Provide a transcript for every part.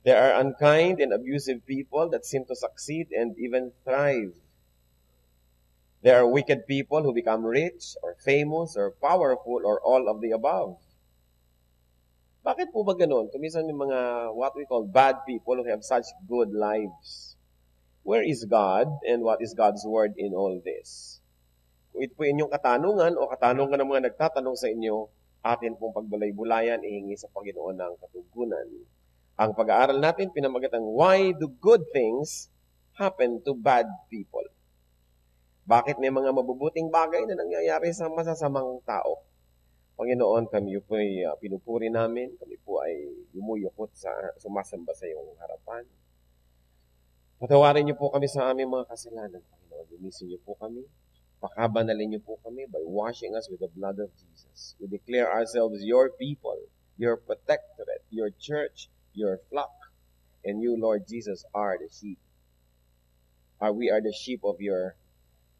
There are unkind and abusive people that seem to succeed and even thrive. There are wicked people who become rich or famous or powerful or all of the above. Bakit po ba ganun? Kuminsan yung mga what we call bad people who have such good lives. Where is God and what is God's word in all this? Kung ito po inyong katanungan o katanungan ng mga nagtatanong sa inyo, atin pong pagbulay-bulayan, ihingi sa Panginoon ng katugunan. Ang pag-aaral natin pinamagatang, why do good things happen to bad people? Bakit may mga mabubuting bagay na nangyayari sa masasamang tao? Panginoon, kami po ay pinupuri namin. Kami po ay yumuyukot sa sumasamba sa iyong harapan. Patawarin niyo po kami sa aming mga kasalanan, Panginoon. Linisin niyo po kami. Pakabanalin niyo po kami by washing us with the blood of Jesus. We declare ourselves your people, your protectorate, your church, your flock. And you, Lord Jesus, are the sheep. We are the sheep of your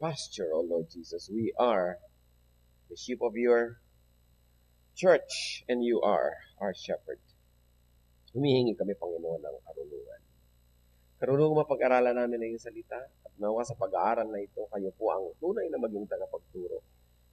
pasture, O Lord Jesus. We are the sheep of your church, and you are our shepherd. Humihingi kami, Panginoon, ng karunungan. Karunungan mapag-aralan namin ng iyong salita, at nawa sa pag-aaral na ito, kayo po ang tunay na maging tagapagturo.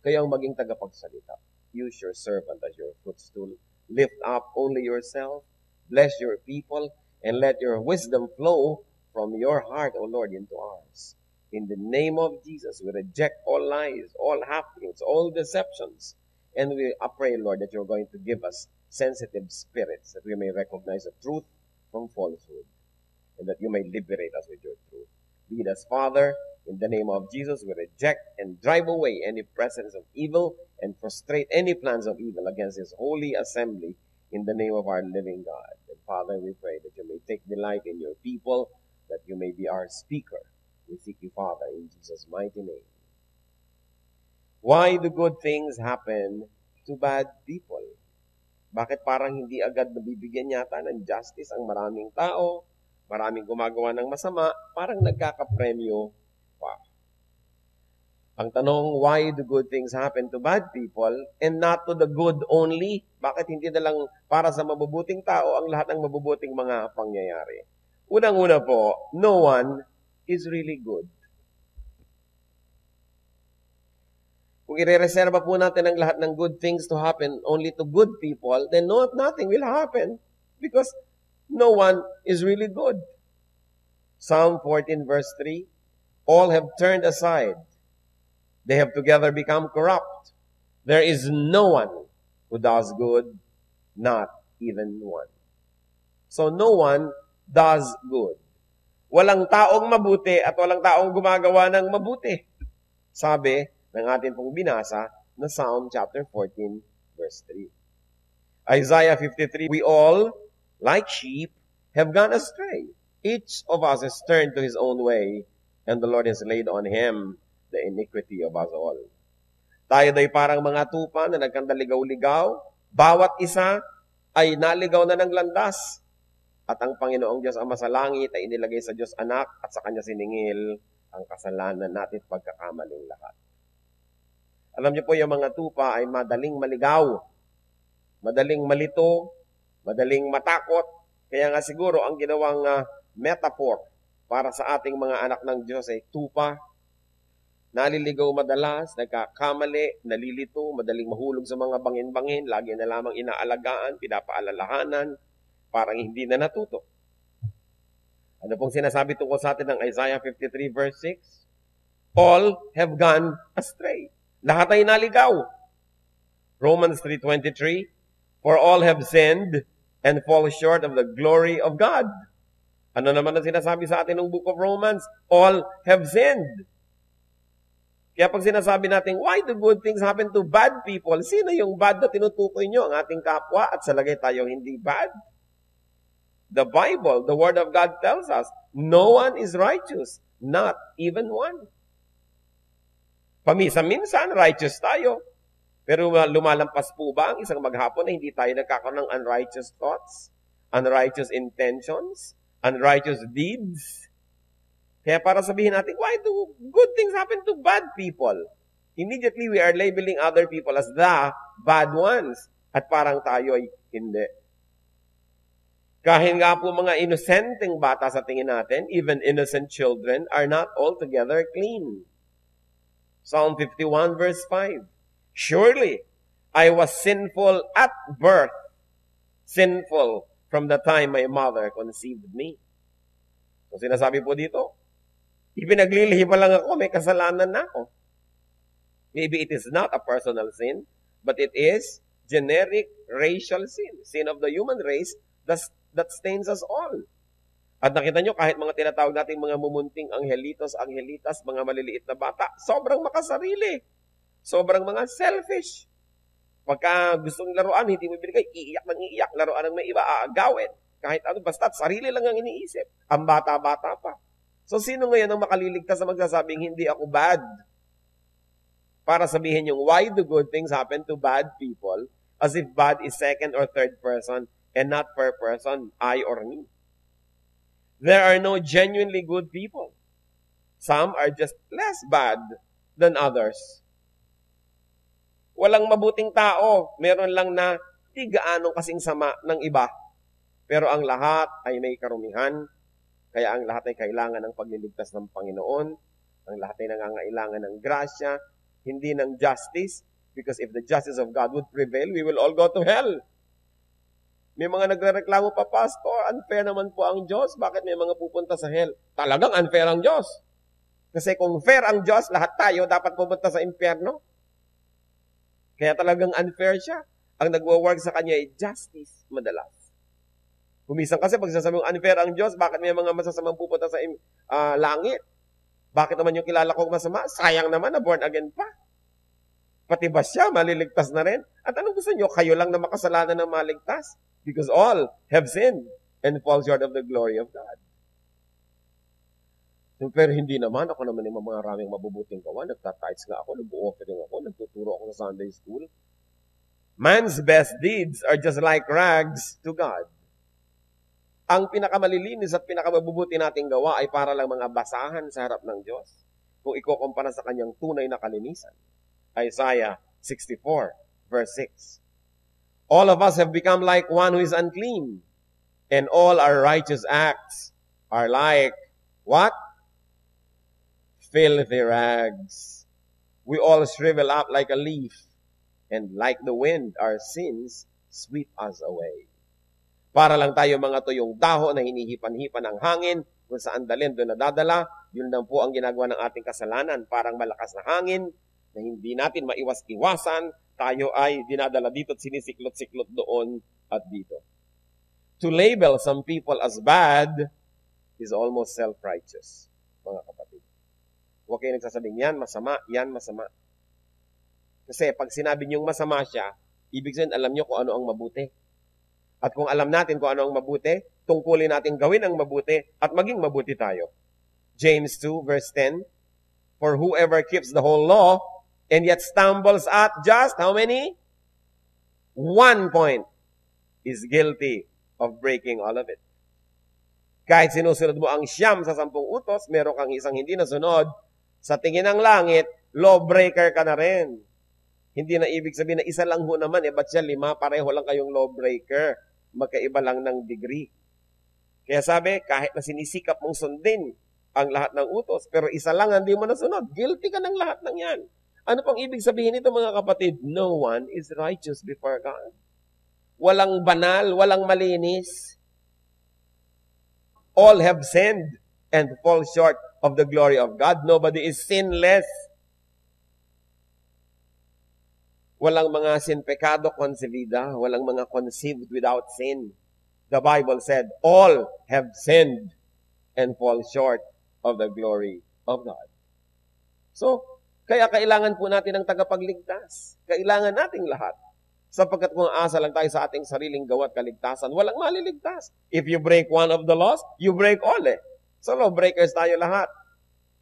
Kayo ang maging tagapagsalita. Use your servant as your footstool. Lift up only yourself. Bless your people, and let your wisdom flow from your heart, O Lord, into ours. In the name of Jesus, we reject all lies, all half-truths, all deceptions. And we pray, Lord, that you're going to give us sensitive spirits that we may recognize the truth from falsehood and that you may liberate us with your truth. Lead us, Father, in the name of Jesus. We reject and drive away any presence of evil and frustrate any plans of evil against this holy assembly in the name of our living God. And Father, we pray that you may take delight in your people, that you may be our speaker. We seek you, Father, in Jesus' mighty name. Why do good things happen to bad people? Bakit parang hindi agad nabibigyan yata ng justice ang maraming tao, maraming gumagawa ng masama, parang nagkakapremyo pa. Ang tanong, why do good things happen to bad people and not to the good only? Bakit hindi na lang para sa mabubuting tao ang lahat ng mabubuting mga pangyayari? Unang-una po, no one is really good. Kung ire-reserva po natin ang lahat ng good things to happen only to good people, then nothing will happen because no one is really good. Psalm 14 verse 3, all have turned aside. They have together become corrupt. There is no one who does good, not even one. So no one does good. Walang taong mabuti at walang taong gumagawa ng mabuti. Sabi ng atin pong binasa na Psalm chapter 14, verse 3. Isaiah 53, we all, like sheep, have gone astray. Each of us has turned to his own way, and the Lord has laid on him the iniquity of us all. Tayo day parang mga tupa na nagkandaligaw-ligaw. Bawat isa ay naligaw na ng landas. At ang Panginoong Diyos Ama sa langit ay inilagay sa Diyos Anak at sa Kanya siningil ang kasalanan natin at pagkakamaling lahat. Alam niyo po, yung mga tupa ay madaling maligaw, madaling malito, madaling matakot. Kaya nga siguro ang ginawang metaphor para sa ating mga anak ng Diyos ay tupa. Naliligaw madalas, nagkakamali, nalilito, madaling mahulog sa mga bangin-bangin, lagi na lamang inaalagaan, pinapaalalahanan, parang hindi na natuto. Ano pong sinasabi tungkol sa atin ng Isaiah 53 verse 6? All have gone astray. Lahat ay naligaw. Romans 3:23, for all have sinned and fall short of the glory of God. Ano naman ang sinasabi sa atin ng Book of Romans? All have sinned. Kaya pag sinasabi natin, why do good things happen to bad people? Sino yung bad na tinutukoy nyo? Ang ating kapwa at sa lagay tayo hindi bad? The Bible, the Word of God tells us, no one is righteous, not even one. Paminsan-minsan, righteous tayo. Pero lumalampas po ba ang isang maghapon na hindi tayo nagkakaroon ng unrighteous thoughts, unrighteous intentions, unrighteous deeds? Kaya para sabihin natin, why do good things happen to bad people? Immediately, we are labeling other people as the bad ones. At parang tayo ay hindi. Kahit nga po mga inosenteng bata sa tingin natin, even innocent children are not altogether clean. Psalm 51 verse 5. Surely, I was sinful at birth, sinful from the time my mother conceived me. So sinasabi po dito, ipinaglilihi pa lang ako, may kasalanan na ako. Maybe it is not a personal sin, but it is generic racial sin. Sin of the human race that stains us all. At nakita nyo, kahit mga tinatawag natin mga mumunting angelitos, angelitas, mga maliliit na bata, sobrang makasarili. Sobrang mga selfish. Pagka gustong laruan, hindi mo binigay, iiyak ng iiyak. Laruan ng may iba, aagawin. Kahit ano, basta sarili lang ang iniisip. Ang bata-bata pa. So, sino ngayon ang makaliligtas na magsasabing, hindi ako bad? Para sabihin yung, why do good things happen to bad people? As if bad is second or third person and not per person, I or me. There are no genuinely good people. Some are just less bad than others. Walang mabuting tao. Meron lang na di gaanong kasing sama ng iba. Pero ang lahat ay may karumihan. Kaya ang lahat ay kailangan ng pagliligtas ng Panginoon. Ang lahat ay nangangailangan ng grasya, hindi ng justice. Because if the justice of God would prevail, we will all go to hell. May mga nagrereklamo pa, Pastor, unfair naman po ang Diyos. Bakit may mga pupunta sa hell? Talagang unfair ang Diyos. Kasi kung fair ang Diyos, lahat tayo dapat pupunta sa impyerno. Kaya talagang unfair siya. Ang nagwo-work sa kanya ay justice madalas. Kumisan kasi pag sasabing unfair ang Diyos, bakit may mga masasamang pupunta sa langit? Bakit naman yung kilala kong masama? Sayang naman na born again pa. Pati ba siya, maliligtas na rin? At anong gusto nyo? Kayo lang na makasalanan ng maligtas? Because all have sinned and fall short of the glory of God. So, pero hindi naman. Ako naman yung mga maraming mabubuting gawa. Nagtatights nga ako, nag-offering ako, nagtuturo ako sa Sunday school. Man's best deeds are just like rags to God. Ang pinakamalilinis at pinakamabubuti nating gawa ay para lang mga basahan sa harap ng Diyos. Kung ikukumpara sa kanyang tunay na kalinisan. Isaiah 64 verse 6. All of us have become like one who is unclean, and all our righteous acts are like, what? Filthy rags. We all shrivel up like a leaf, and like the wind, our sins sweep us away. Para lang tayo mga tuyong dahon na hinihipan-hipan ng hangin, kung saan dalhin doon nadadala, yun lang po ang ginagawa ng ating kasalanan. Parang malakas na hangin, na hindi natin maiwas-iwasan, tayo ay dinadala dito at sinisiklot-siklot doon at dito. To label some people as bad is almost self-righteous, mga kapatid. Huwag kayo nagsasabing, yan masama. Kasi pag sinabi niyong masama siya, ibig sabihin alam niyo kung ano ang mabuti. At kung alam natin kung ano ang mabuti, tungkulin natin gawin ang mabuti at maging mabuti tayo. James 2 verse 10, for whoever keeps the whole law and yet stumbles at just how many? 1 point is guilty of breaking all of it. Kahit sinusunod mo ang 9 sa 10 utos, meron kang isang hindi nasunod, sa tingin ng langit, lawbreaker ka na rin. Hindi na ibig sabihin na isa lang ho naman, ba't siya 5? Pareho lang kayong lawbreaker. Magkaiba lang ng degree. Kaya sabi, kahit na sinisikap mong sundin ang lahat ng utos, pero isa lang hindi mo nasunod, guilty ka ng lahat ng yan. Ano pang ibig sabihin nito mga kapatid? No one is righteous before God. Walang banal, walang malinis. All have sinned and fall short of the glory of God. Nobody is sinless. Walang mga sin pecado concebida, walang mga conceived without sin. The Bible said, all have sinned and fall short of the glory of God. So, kaya kailangan po natin ng tagapagligtas. Kailangan nating lahat. Sapagkat kung asa lang tayo sa ating sariling gawa at kaligtasan, walang maliligtas. If you break one of the laws, you break all So lawbreakers tayo lahat.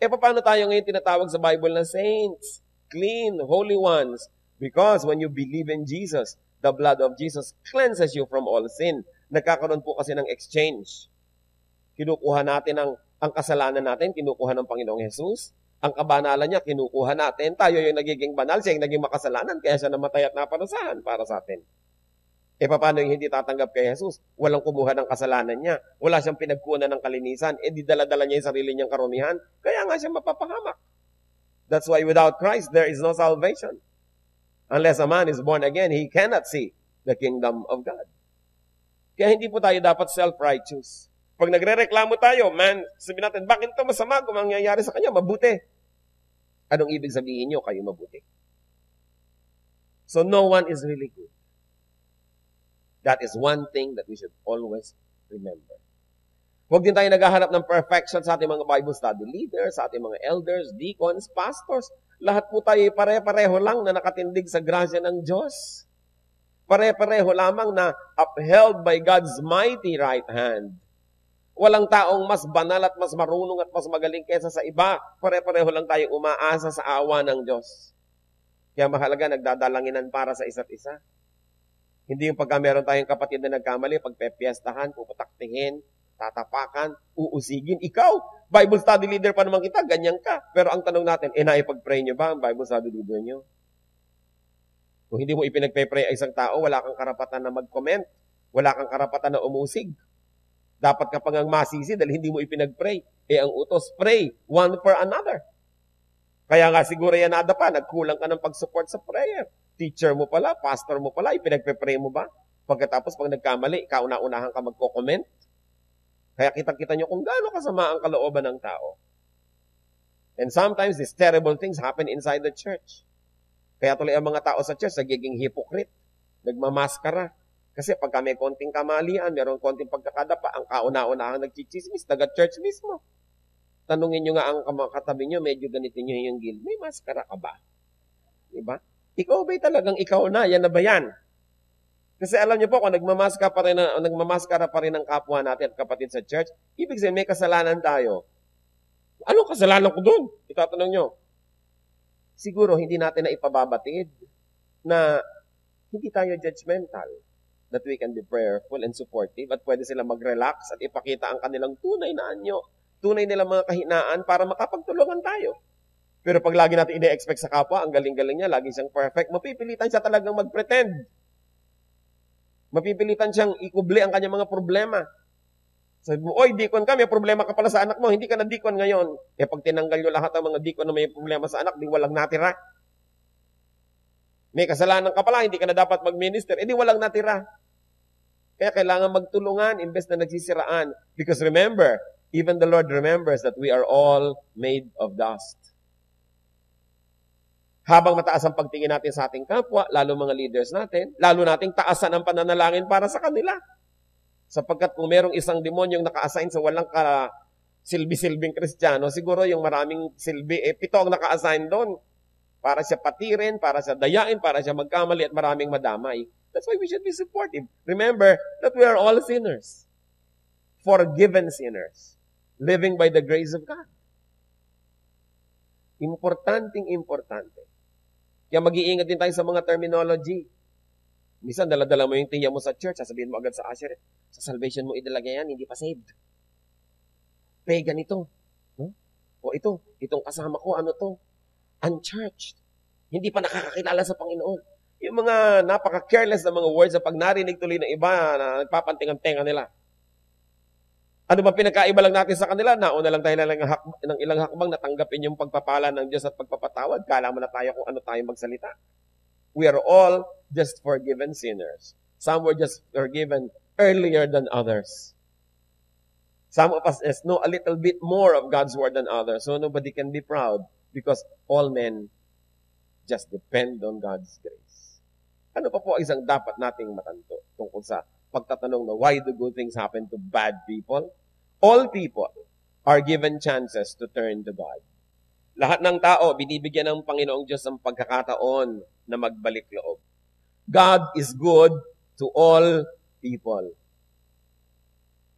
Paano tayo ngayon tinatawag sa Bible na saints? Clean, holy ones. Because when you believe in Jesus, the blood of Jesus cleanses you from all sin. Nagkakaroon po kasi ng exchange. Kinukuha natin ang kasalanan natin, kinukuha ng Panginoong Jesus. Ang kabanalan niya, kinukuha natin. Tayo yung nagiging banal, siya yung naging makasalanan, kaya siya namatay at naparusahan para sa atin. Paano yung hindi tatanggap kay Jesus? Walang kumuha ng kasalanan niya. Wala siyang pinagkunan ng kalinisan. Di dala-dala niya yung sarili niyang karumihan. Kaya nga siya mapapahamak. That's why without Christ, there is no salvation. Unless a man is born again, he cannot see the kingdom of God. Kaya hindi po tayo dapat self-righteous. Pag nagre-reklamo tayo, sabihin natin, bakit ito masama kung mangyayari sa kanya? Mabuti. Anong ibig sabihin niyo? Kayo mabuti. So no one is really good. That is one thing that we should always remember. Huwag din tayo naghahanap ng perfection sa ating mga Bible study leaders, sa ating mga elders, deacons, pastors. Lahat po tayo pare-pareho lang na nakatindig sa grasya ng Diyos. Pare-pareho lamang na upheld by God's mighty right hand. Walang taong mas banal at mas marunong at mas magaling kesa sa iba. Pare-pareho lang tayong umaasa sa awa ng Diyos. Kaya mahalaga, nagdadalanginan para sa isa't isa. Hindi yung pagka meron tayong kapatid na nagkamali, pagpepiestahan, puputaktihin, tatapakan, uusigin. Ikaw, Bible study leader pa naman kita, ganyan ka. Pero ang tanong natin, naipag-pray nyo ba ang Bible study leader nyo? Kung hindi mo ipinagpe-pray ay isang tao, wala kang karapatan na mag-comment. Wala kang karapatan na umusig. Dapat ka pang ang masisi dahil hindi mo ipinag-pray. Ang utos, pray one for another. Kaya nga siguro yan nadapa, nagkulang ka ng pag-support sa prayer. Teacher mo pala, pastor mo pala, ipinagpe-pray mo ba? Pagkatapos, pag nagkamali, kauna-unahan ka magko-comment. Kaya kitang-kita nyo kung gaano kasama ang kalooban ng tao. And sometimes, these terrible things happen inside the church. Kaya tuloy ang mga tao sa church, nagiging hypocrite, nagmamaskara. Kasi pagka may konting kamalian, meron konting pagkakadapa, ang kauna-unahan nagchichismis, taga-church mismo. Tanungin nyo nga ang katabi nyo, medyo ganito nyo yung guild. May maskara ka ba? Diba? Ikaw ba'y talagang ikaw na? Yan na ba yan? Kasi alam niyo po, kung nagmamaskara pa rin ang kapwa natin at kapatid sa church, ibig sabihin may kasalanan tayo. Anong kasalanan ko doon? Itatanong nyo. Siguro, hindi natin na ipababatid na hindi tayo judgmental. That we can be prayerful and supportive at pwede sila mag-relax at ipakita ang kanilang tunay na anyo, tunay nilang mga kahinaan para makapagtulungan tayo. Pero pag lagi natin ine-expect sa kapwa, ang galing-galing niya, lagi siyang perfect, mapipilitan siya talagang mag-pretend. Mapipilitan siyang ikubli ang kanyang mga problema. Sabi mo, oy, deacon ka, may problema ka pala sa anak mo, hindi ka na deacon ngayon. Pag tinanggal nyo lahat ng mga deacon na may problema sa anak, di walang natira. May kasalanan ka pala, hindi ka na dapat mag-minister, di walang natira. Kaya kailangan magtulungan, imbes na nagsisiraan. Because remember, even the Lord remembers that we are all made of dust. Habang mataas ang pagtingin natin sa ating kapwa, lalo mga leaders natin, lalo nating taasan ang pananalangin para sa kanila. Sapagkat kung merong isang demonyong naka-assign sa walang silbi-silbing Kristiyano, siguro yung maraming silbi, 7 ang naka-assign doon. Para siya patirin, para siya dayain, para siya magkamali at maraming madamay. That's why we should be supportive. Remember that we are all sinners. Forgiven sinners. Living by the grace of God. Importante. Kaya mag-iingat din tayo sa mga terminology. Minsan, dala-dala mo yung tiya mo sa church, sasabihin mo agad sa usher, sa salvation mo idalagay yan, hindi pa saved. Pagan ito. O itong kasama ko, ano to? Unchurched. Hindi pa nakakakilala sa Panginoon. Yung mga napaka-careless na mga words na pag narinig tuloy ng iba na nagpapantingan-tenga nila. Ano ba pinakaiba lang natin sa kanila? Nauna lang tayo ng ilang hakbang na tanggapin yung pagpapala ng Diyos at pagpapatawad. Kala mo na tayo kung ano tayo magsalita. We are all just forgiven sinners. Some were just forgiven earlier than others. Some of us know a little bit more of God's word than others. So nobody can be proud because all men just depend on God's grace. Ano pa po isang dapat nating matanto tungkol sa pagtatanong na why do good things happen to bad people? All people are given chances to turn to God. Lahat ng tao, binibigyan ng Panginoong Diyos ang pagkakataon na magbalik loob. God is good to all people.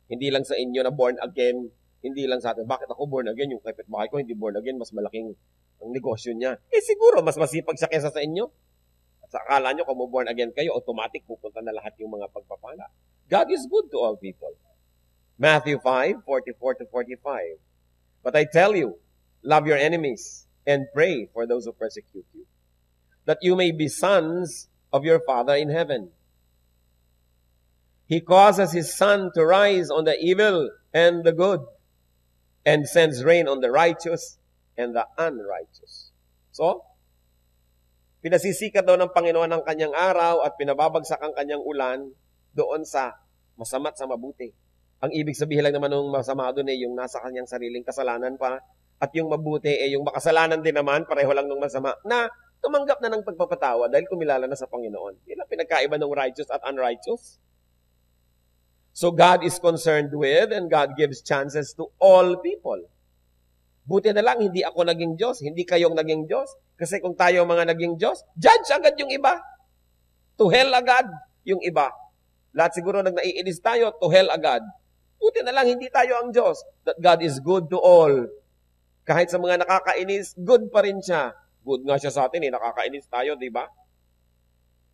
Hindi lang sa inyo na born again, hindi lang sa atin. Bakit ako born again? Yung kapitbahay ko hindi born again, mas malaking ang negosyo niya. Siguro, mas masipag siya kesa sa inyo. Sa akala nyo, kung born again kayo, automatic pupunta na lahat yung mga pagpapala. God is good to all people. Matthew 5:44-45. But I tell you, love your enemies and pray for those who persecute you, that you may be sons of your Father in heaven. He causes His sun to rise on the evil and the good, and sends rain on the righteous and the unrighteous. So, pinasisikat daw ng Panginoon ang kanyang araw at pinababagsak ang kanyang ulan doon sa masama at sa mabuti. Ang ibig sabihin lang naman ng masama doon yung nasa kanyang sariling kasalanan pa, at yung mabuti yung makasalanan din naman, pareho lang ng masama, na tumanggap na ng pagpapatawa dahil kumilala na sa Panginoon. Yan ang pinagkaiba ng righteous at unrighteous. So God is concerned with and God gives chances to all people. Buti na lang, hindi ako naging Diyos, hindi kayong naging Diyos. Kasi kung tayo mga naging Diyos, judge agad yung iba. To hell agad yung iba. Lahat siguro naiinis tayo, to hell agad. Buti na lang, hindi tayo ang Diyos. That God is good to all. Kahit sa mga nakakainis, good pa rin siya. Good nga siya sa atin, nakakainis tayo, di ba?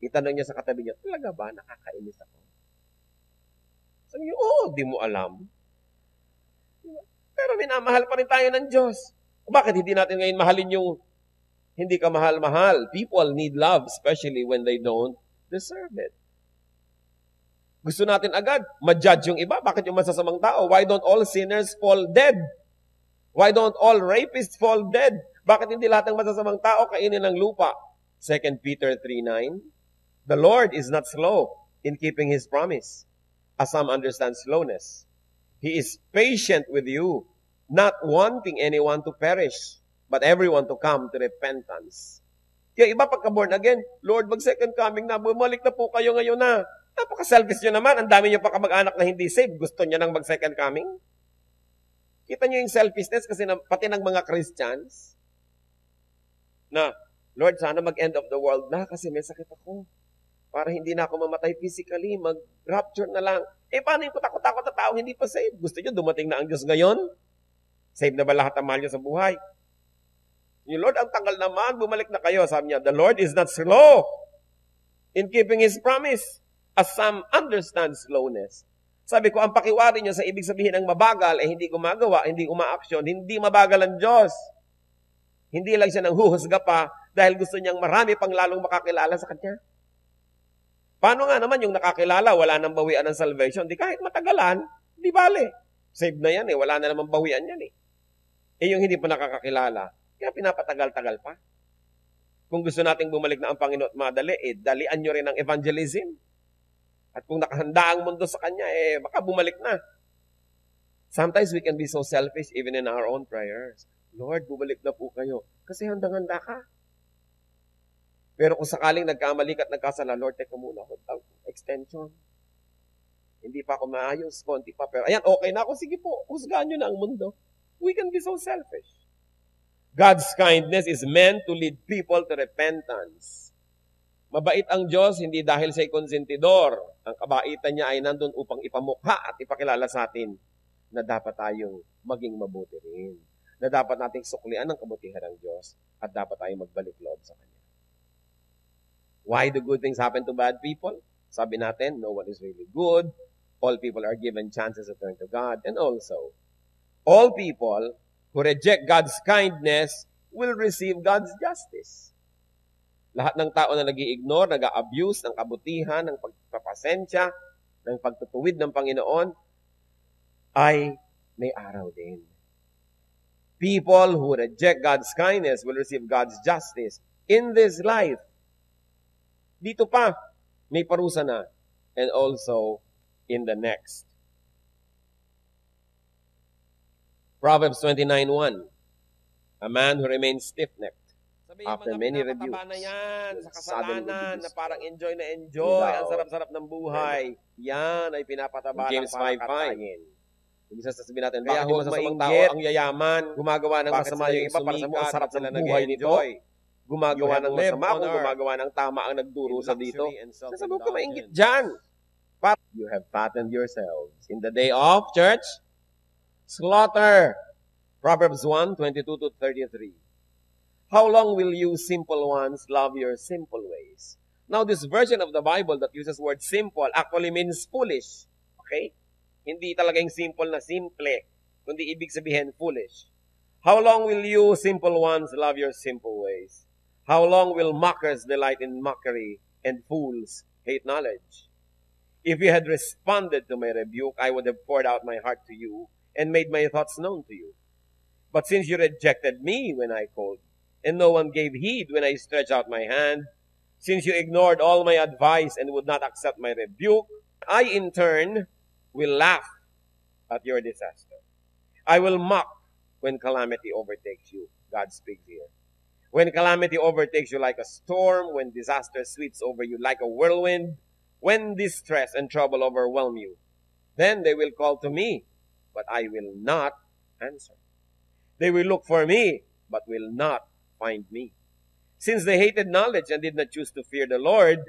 Itanong niya sa katabi niya, talaga ba nakakainis ako? Sabi niyo, di mo alam. Pero minamahal pa rin tayo ng Diyos. Bakit hindi natin ngayon mahalin yung hindi ka mahal-mahal? People need love, especially when they don't deserve it. Gusto natin agad, ma-judge yung iba. Bakit yung masasamang tao? Why don't all sinners fall dead? Why don't all rapists fall dead? Bakit hindi lahat ng masasamang tao kainin ng lupa? 2 Peter 3:9. The Lord is not slow in keeping His promise, as some understand slowness. He is patient with you, not wanting anyone to perish, but everyone to come to repentance. Kaya iba pagka born again, Lord, mag-second coming na, bumalik na po kayo ngayon na. Napaka-selfish nyo naman, ang dami nyo pa kamag-anak na hindi saved, gusto nyo nang mag-second coming? Kita nyo yung selfishness kasi pati ng mga Christians, na, Lord, sana mag-end of the world na kasi may sakit ako. Para hindi na ako mamatay physically, mag-rapture na lang. Paano yung kutakot-takot na taong hindi pa saved? Gusto nyo, dumating na ang Diyos ngayon? Save na ba lahat ng mahal nyo sa buhay? Yung Lord, ang tagal naman, bumalik na kayo. Sabi niya, the Lord is not slow in keeping His promise, as some understand slowness. Sabi ko, ang pakiwari nyo sa ibig sabihin ng mabagal, hindi gumagawa, hindi umaaksyon, hindi mabagal ang Diyos. Hindi lang siya nang huhusga pa dahil gusto niyang marami pang lalong makakilala sa Kanya. Paano nga naman yung nakakilala, wala nang bawian ng salvation? Di kahit matagalan, di bale. Saved na yan wala na namang bawian yan yung hindi pa nakakakilala, kaya pinapatagal-tagal pa. Kung gusto nating bumalik na ang Panginoon at madali, dalian nyo rin ang evangelism. At kung nakahanda ang mundo sa Kanya, baka bumalik na. Sometimes we can be so selfish even in our own prayers. Lord, bumalik na po kayo. Kasi handang-handa ka. Pero kung sakaling nagkamali ka at nagkasala, Lord, teka muna ako, extension. Hindi pa ako maayos, konti pa. Pero ayan, okay na ako. Sige po, husgahan nyo na ang mundo. We can be so selfish. God's kindness is meant to lead people to repentance. Mabait ang Diyos, hindi dahil siya'y konsentidor. Ang kabaitan niya ay nandun upang ipamukha at ipakilala sa atin na dapat tayong maging mabuti rin. Na dapat nating suklian ang kabutihan ng Diyos at dapat tayong magbalik loob sa Kanya. Why do good things happen to bad people? Sabi natin, no one is really good. All people are given chances to turn to God. And also, all people who reject God's kindness will receive God's justice. Lahat ng tao na nag-i-ignore, nag-a-abuse ng kabutihan, ng pagpapasensya, ng pagtutuwid ng Panginoon, ay may araw din. People who reject God's kindness will receive God's justice in this life. Dito pa, may parusa na. And also in the next. Proverbs 29:1. A man who remains stiff-necked after many rebukes, na yan, sa kasalanan, na parang enjoy na enjoy, ang sarap-sarap ng buhay, yan ay pinapataba ng pakatayin. Ibig sasabihin natin, bakit yung masasamang tao ang yayaman, gumagawa ng masama yung iba, para sa mga sarap sila buhay nito, gumagawa ng masama, kung gumagawa ng tama ang nagduro sa dito. Sasabihin ko, mainggit dyan. You have fattened yourselves in the day of, church, slaughter. Proverbs 1:22-33. How long will you simple ones love your simple ways? Now, this version of the Bible that uses word simple actually means foolish. Okay? Hindi talagang simple na simple, kundi ibig sabihin foolish. How long will you simple ones love your simple ways? How long will mockers delight in mockery and fools hate knowledge? If you had responded to my rebuke, I would have poured out my heart to you and made my thoughts known to you. But since you rejected me when I called, and no one gave heed when I stretched out my hand, since you ignored all my advice and would not accept my rebuke, I in turn will laugh at your disaster. I will mock when calamity overtakes you. God speaks here. When calamity overtakes you like a storm, when disaster sweeps over you like a whirlwind, when distress and trouble overwhelm you, then they will call to me, but I will not answer. They will look for me, but will not find me. Since they hated knowledge and did not choose to fear the Lord,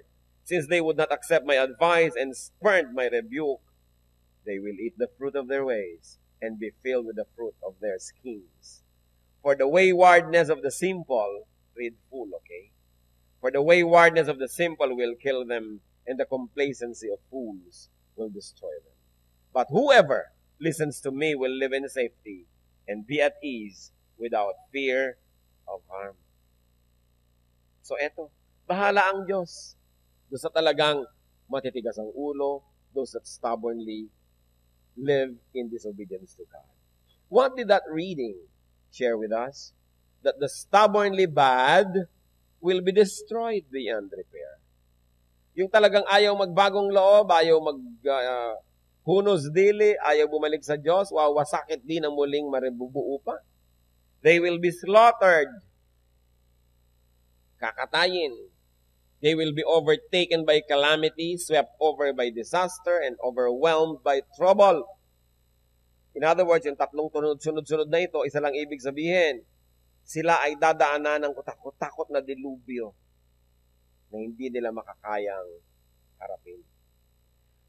since they would not accept my advice and spurned my rebuke, they will eat the fruit of their ways and be filled with the fruit of their schemes. For the waywardness of the simple, read full, okay? For the waywardness of the simple will kill them, and the complacency of fools will destroy them. But whoever listens to me will live in safety and be at ease without fear of harm. So eto, bahala ang Diyos. Doon sa talagang matitigas ang ulo, those that stubbornly live in disobedience to God. What did that reading share with us? That the stubbornly bad will be destroyed beyond repair. Yung talagang ayaw magbagong loob, ayaw hunos dili, ayaw bumalik sa Diyos, wawasakit din ang muling maribubuo pa. They will be slaughtered. Kakatayin. They will be overtaken by calamity, swept over by disaster, and overwhelmed by trouble. In other words, yung tatlong sunod-sunod na ito, isa lang ibig sabihin, sila ay dadaanan ng kutakot na dilubyo na hindi nila makakayang harapin.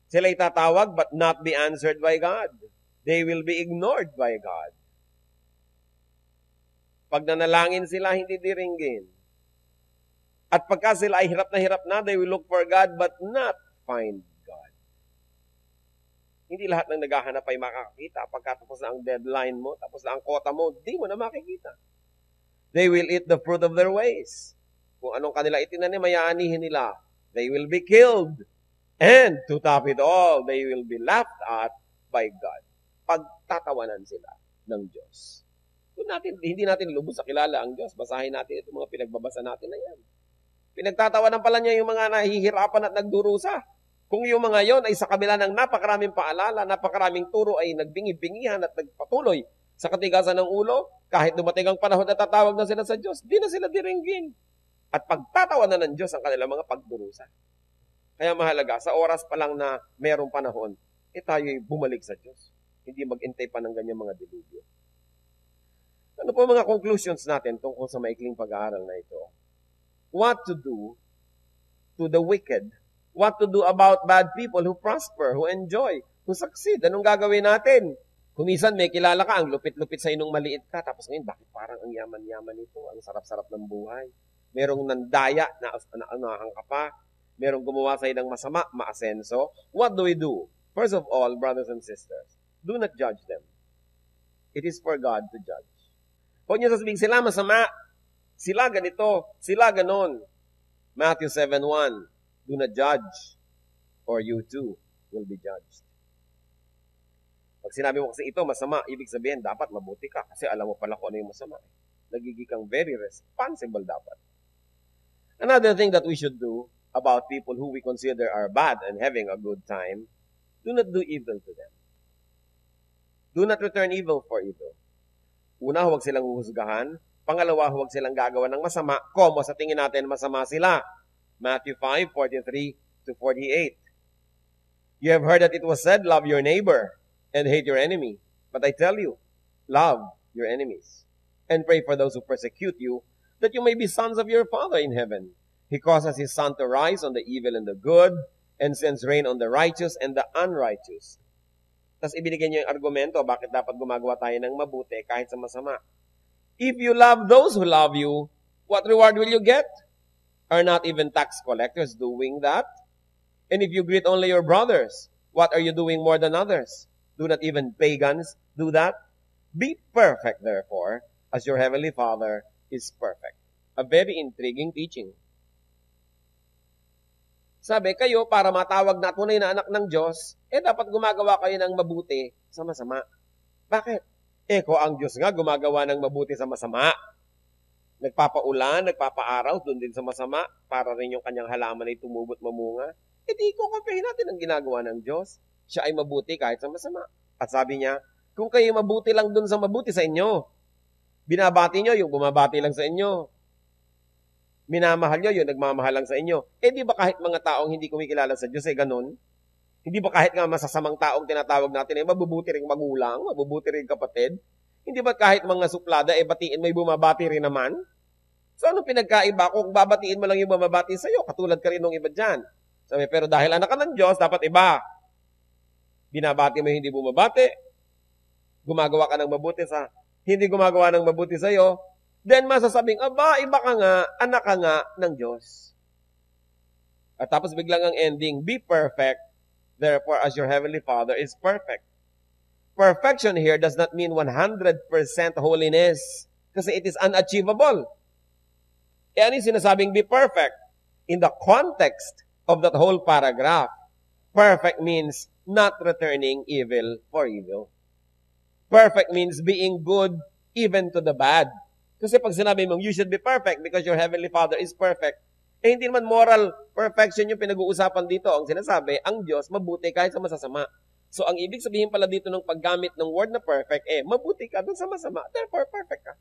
Sila itatawag but not be answered by God. They will be ignored by God. Pag nanalangin sila, hindi diringgin. At pagka sila ay hirap na, they will look for God but not find God. Hindi lahat ng naghahanap ay makakakita. Pagkatapos na ang deadline mo, tapos na ang quota mo, di mo na makikita. They will eat the fruit of their ways. Kung anong kanila itinanim, mayaanihin nila. They will be killed. And to top it all, they will be laughed at by God. Pagtatawanan sila ng Diyos. Hindi natin lubos sa kilala ang Diyos. Basahin natin itong mga pinagbabasa natin na yan. Pinagtatawanan pala niya yung mga nahihirapan at nagdurusa. Kung yung mga yon ay sa kabila ng napakaraming paalala, napakaraming turo ay nagbingi-bingihan at nagpatuloy sa katigasan ng ulo, kahit dumating ang panahon na tatawag na sila sa Diyos, di na sila diringgin. At pagtatawanan ng Diyos ang kanilang mga pagdurusa. Kaya mahalaga, sa oras pa lang na merong panahon, tayo'y bumalik sa Diyos. Hindi mag-intay pa ng ganyang mga dilubyo. Ano po mga conclusions natin tungkol sa maikling pag-aaral na ito? What to do to the wicked? What to do about bad people who prosper, who enjoy, who succeed? Anong gagawin natin? Kung minsan may kilala ka, ang lupit-lupit sa inong maliit ka, tapos ngayon, bakit parang ang yaman-yaman ito? Ang sarap-sarap ng buhay. Merong nandaya na anahan ka pa. Merong gumawa sa ng masama, maasenso. What do we do? First of all, brothers and sisters, do not judge them. It is for God to judge. Huwag niyo sasabihin, sila masama. Sila ganito, sila ganon. Matthew 7:1, do not judge, or you too will be judged. Pag sinabi mo kasi ito masama, ibig sabihin dapat mabuti ka kasi alam mo pala kung ano yung masama. Nagiging kang very responsible dapat. Another thing that we should do about people who we consider are bad and having a good time, do not do evil to them. Do not return evil for evil. Una, huwag silang huhusgahan. Pangalawa, huwag silang gagawa ng masama, komo sa tingin natin masama sila. Matthew 5:43-48. You have heard that it was said, love your neighbor and hate your enemy. But I tell you, love your enemies and pray for those who persecute you, that you may be sons of your Father in heaven. He causes His sun to rise on the evil and the good, and sends rain on the righteous and the unrighteous. Tapos ibinigay niyo yung argumento, bakit dapat gumagawa tayo ng mabuti kahit sa masama. If you love those who love you, what reward will you get? Are not even tax collectors doing that? And if you greet only your brothers, what are you doing more than others? Do not even pagans do that? Be perfect, therefore, as your heavenly Father is perfect. A very intriguing teaching. Sabi, kayo, para matawag na tunay na anak ng Diyos, dapat gumagawa kayo ng mabuti sa masama. Bakit? Kung ang Diyos nga gumagawa ng mabuti sa masama, nagpapaulan, nagpapaaraw, doon din sa masama, para rin yung kanyang halaman ay tumubot mamunga, di kukumpihin natin ang ginagawa ng Diyos. Siya ay mabuti kahit sa masama. At sabi niya, kung kayo mabuti lang doon sa mabuti sa inyo, binabati nyo yung bumabati lang sa inyo, minamahal nyo yung nagmamahal lang sa inyo, di ba kahit mga taong hindi kumikilala sa Diyos ganun? Hindi ba kahit nga masasamang taong tinatawag natin mabubuti ring magulang, mabubuti ring kapatid? Hindi ba kahit mga suplada batiin may bumabati rin naman? So ano pinagkaiba kung babatiin mo lang yung bumabati sa iyo, katulad ka rin ng iba dyan? Sabi, pero dahil anak ka ng Diyos, dapat iba. Binabati mo yung hindi bumabati, gumagawa ka ng mabuti sa hindi gumagawa ng mabuti sa iyo, then masasabing, iba ka nga, anak ka nga ng Diyos. At tapos biglang ang ending, be perfect, therefore as your heavenly Father is perfect. Perfection here does not mean 100% holiness, kasi it is unachievable. Ano yung sinasabing be perfect? In the context of that whole paragraph, perfect means not returning evil for evil. Perfect means being good even to the bad. Kasi pag sinabi mong you should be perfect because your heavenly Father is perfect, hindi naman moral perfection yung pinag-uusapan dito. Ang sinasabi, ang Diyos mabuti kahit sa masasama. So ang ibig sabihin pala dito ng paggamit ng word na perfect, mabuti ka dun sa masama, therefore perfect ka.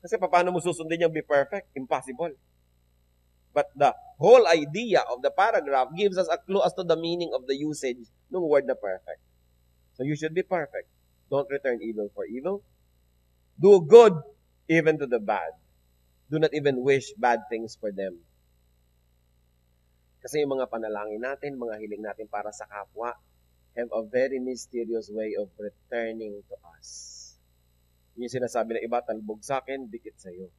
Kasi paano mo susundin yung be perfect? Impossible. But the whole idea of the paragraph gives us a clue as to the meaning of the usage ng word na perfect. So you should be perfect. Don't return evil for evil. Do good even to the bad. Do not even wish bad things for them. Kasi yung mga panalangin natin, mga hiling natin para sa kapwa, have a very mysterious way of returning to us. Yung sinasabi ng iba, talbog sa akin, dikit sa iyo.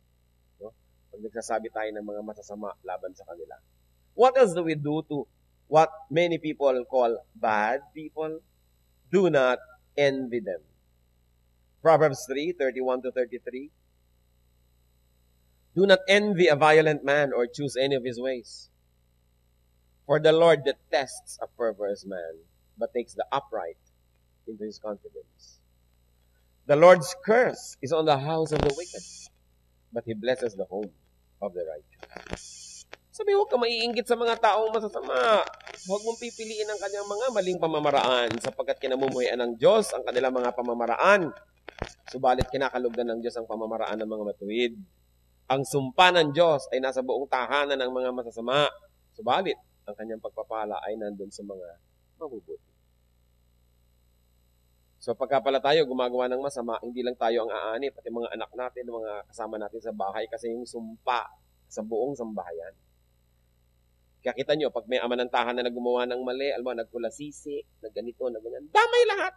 No? Pag nagsasabi tayo ng mga masasama laban sa kanila. What else do we do to what many people call bad people? Do not envy them. Proverbs 3:31-33. Do not envy a violent man or choose any of his ways. For the Lord detests a perverse man, but takes the upright into his confidence. The Lord's curse is on the house of the wicked, but He blesses the home of the righteous. Sabi, huwag ka maiinggit sa mga taong masasama. Huwag mong pipiliin ang kanyang mga maling pamamaraan sapagkat kinamumuhian ng Diyos ang kanilang mga pamamaraan. Subalit kinakalugdan ng Diyos ang pamamaraan ng mga matuwid. Ang sumpa ng Diyos ay nasa buong tahanan ng mga masasama. Subalit, ang kanyang pagpapala ay nandun sa mga mabubuti. So pagka pala tayo gumagawa ng masama, hindi lang tayo ang aani, pati mga anak natin, mga kasama natin sa bahay, kasi yung sumpa sa buong sambahayan. Kaya kita nyo, pag may ama ng tahanan na gumawa ng mali, alam mo, nagkulasisi, nagganito, nagganyan, damay lahat.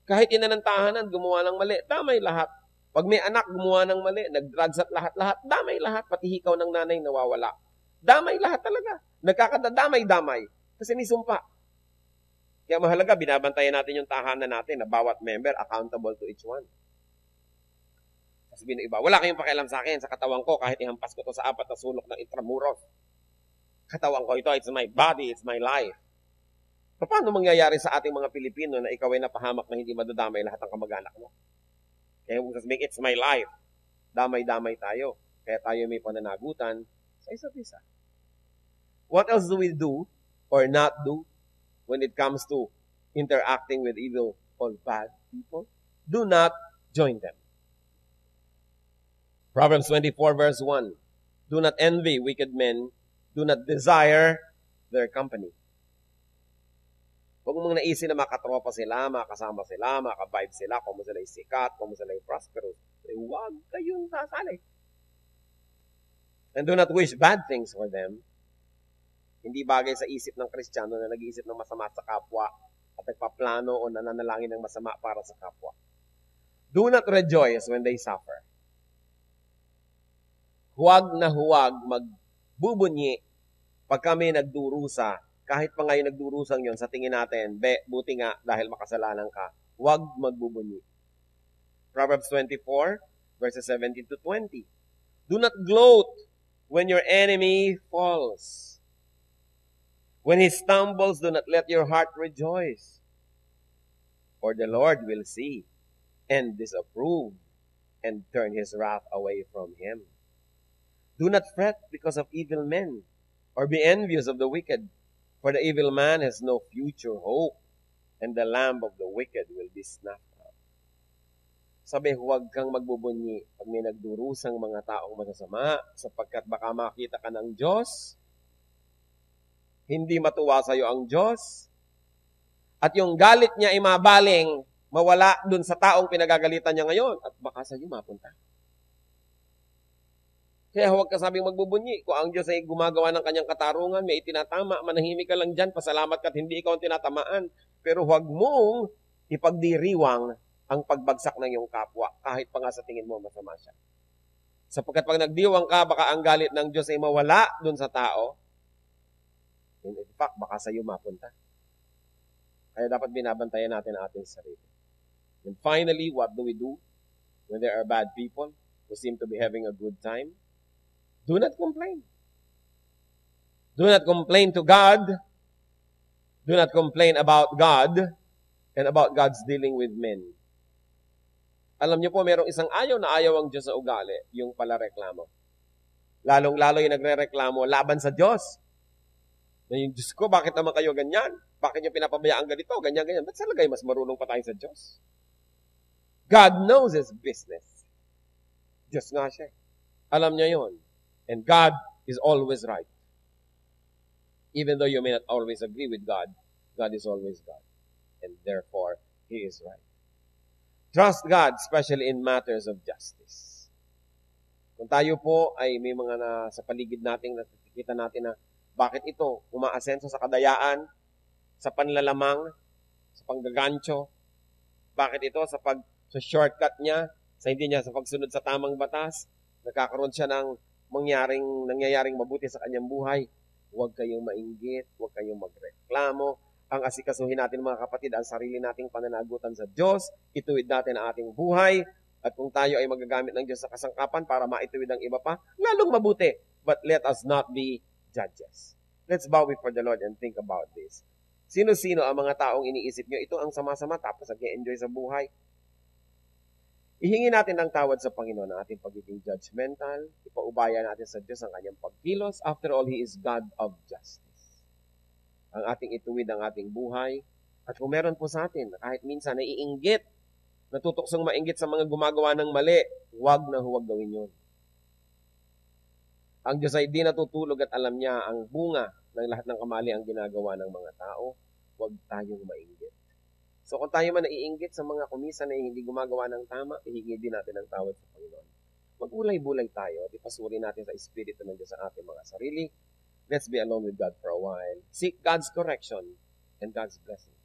Kahit ina ng tahanan, gumawa ng mali, damay lahat. Pag may anak gumawa ng mali, nag-drugs at lahat-lahat, damay lahat, pati hikaw ng nanay nawawala. Damay lahat talaga. Nagkakadamay-damay. Kasi may sumpa. Kaya mahalaga, binabantayan natin yung tahanan natin na bawat member accountable to each one. Sabihin ng iba, wala kayong pakialam sa akin, sa katawan ko, kahit ihampas ko to sa apat na sulok ng Intramuros. Katawan ko ito, it's my body, it's my life. Paano mangyayari sa ating mga Pilipino na ikaw ay napahamak na hindi madadamay lahat ng kamag-anak mo? Kaya kung sabihin, it's my life. Damay-damay tayo. Kaya tayo may pananagutan sa isa't isa. What else do we do or not do when it comes to interacting with evil or bad people? Do not join them. Proverbs 24 verse 1. Do not envy wicked men. Do not desire their company. Huwag mong naisin na makatropa sila, makasama sila, makavibe sila, kung mo sila sikat, kung mo sila prosperous. Huwag kayong sasali. And do not wish bad things for them. Hindi bagay sa isip ng Kristiyano na nag-iisip ng masama sa kapwa at nagpaplano o nananalangin ng masama para sa kapwa. Do not rejoice when they suffer. Huwag na huwag magbubunyi pag kami nagdurusa. Kahit pa ngayon nagdurusang yon, sa tingin natin, buti nga dahil makasalanan ka, huwag magbubunyi. Proverbs 24, verses 17-20. Do not gloat when your enemy falls. When he stumbles, do not let your heart rejoice. For the Lord will see and disapprove and turn his wrath away from him. Do not fret because of evil men, or be envious of the wicked, for the evil man has no future hope, and the lamp of the wicked will be snuffed out. Sabi, huwag kang magbubunyi pag may nagdurusang mga taong masasama, sapagkat baka makita ka ng Diyos, hindi matuwa sa iyo ang Diyos, at yung galit niya ay mabaling, mawala dun sa taong pinagagalitan niya ngayon, at baka sa iyo mapunta. Kaya huwag ka sabing magbubunyi. Kung ang Diyos ay gumagawa ng kanyang katarungan, may itinatama, manahimik ka lang dyan, pasalamat ka at hindi ikaw ang tinatamaan. Pero huwag mong ipagdiriwang ang pagbagsak ng iyong kapwa, kahit pa nga sa tingin mo masama siya. Sapagkat pag nagdiwang ka, baka ang galit ng Diyos ay mawala dun sa tao. In fact, baka sa iyo mapunta. Kaya dapat binabantayan natin ang ating sarili. And finally, what do we do when there are bad people who seem to be having a good time? Do not complain. Do not complain to God. Do not complain about God and about God's dealing with men. Alam niyo po, merong isang ayaw na ayaw ang Diyos sa ugali, yung pala reklamo. Lalong-lalo yung nagre-reklamo laban sa Diyos. Na yung Diyos ko, bakit naman kayo ganyan? Bakit niyo pinapabayaan ganito? Ganyan. Ba't salagay mas marunong pa tayo sa Diyos? God knows His business. Diyos nga siya. Alam niya yon. And God is always right. Even though you may not always agree with God, God is always God. And therefore, He is right. Trust God, especially in matters of justice. Kung tayo po ay may mga sa paligid natin, nakikita natin na bakit ito umaasenso sa kadayaan, sa panlalamang, sa panggagancho, bakit ito sa shortcut niya, sa hindi niya sa pagsunod sa tamang batas, nagkakaroon siya ng nangyayaring mabuti sa kanyang buhay. Huwag kayong mainggit, huwag kayong magreklamo. Ang asikasuhin natin mga kapatid, ang sarili nating pananagutan sa Diyos, ituwid natin ang ating buhay, at kung tayo ay magagamit ng Diyos sa kasangkapan para maituwid ang iba pa, lalong mabuti. But let us not be judges. Let's bow before the Lord and think about this. Sino-sino ang mga taong iniisip nyo, ito ang sama-sama tapos nag-enjoy sa buhay? Ihingi natin ng tawad sa Panginoon ang ating pagiging judgmental. Ipaubaya natin sa Diyos ang kanyang pagkilos. After all, He is God of justice. Ang ating ituwid ang ating buhay. At kung meron po sa atin, kahit minsan naiinggit, natutuksong mainggit sa mga gumagawa ng mali, huwag na huwag gawin yun. Ang Diyos ay di natutulog at alam niya ang bunga ng lahat ng kamali ang ginagawa ng mga tao. Huwag tayong mainggit. So kung tayo man naiinggit sa mga kumisan na hindi gumagawa ng tama, ihingi din natin ang tawad sa Panginoon. Mag-ulay-bulay tayo at ipasuri natin sa Espiritu ng Diyos sa ating mga sarili. Let's be alone with God for a while. Seek God's correction and God's blessing.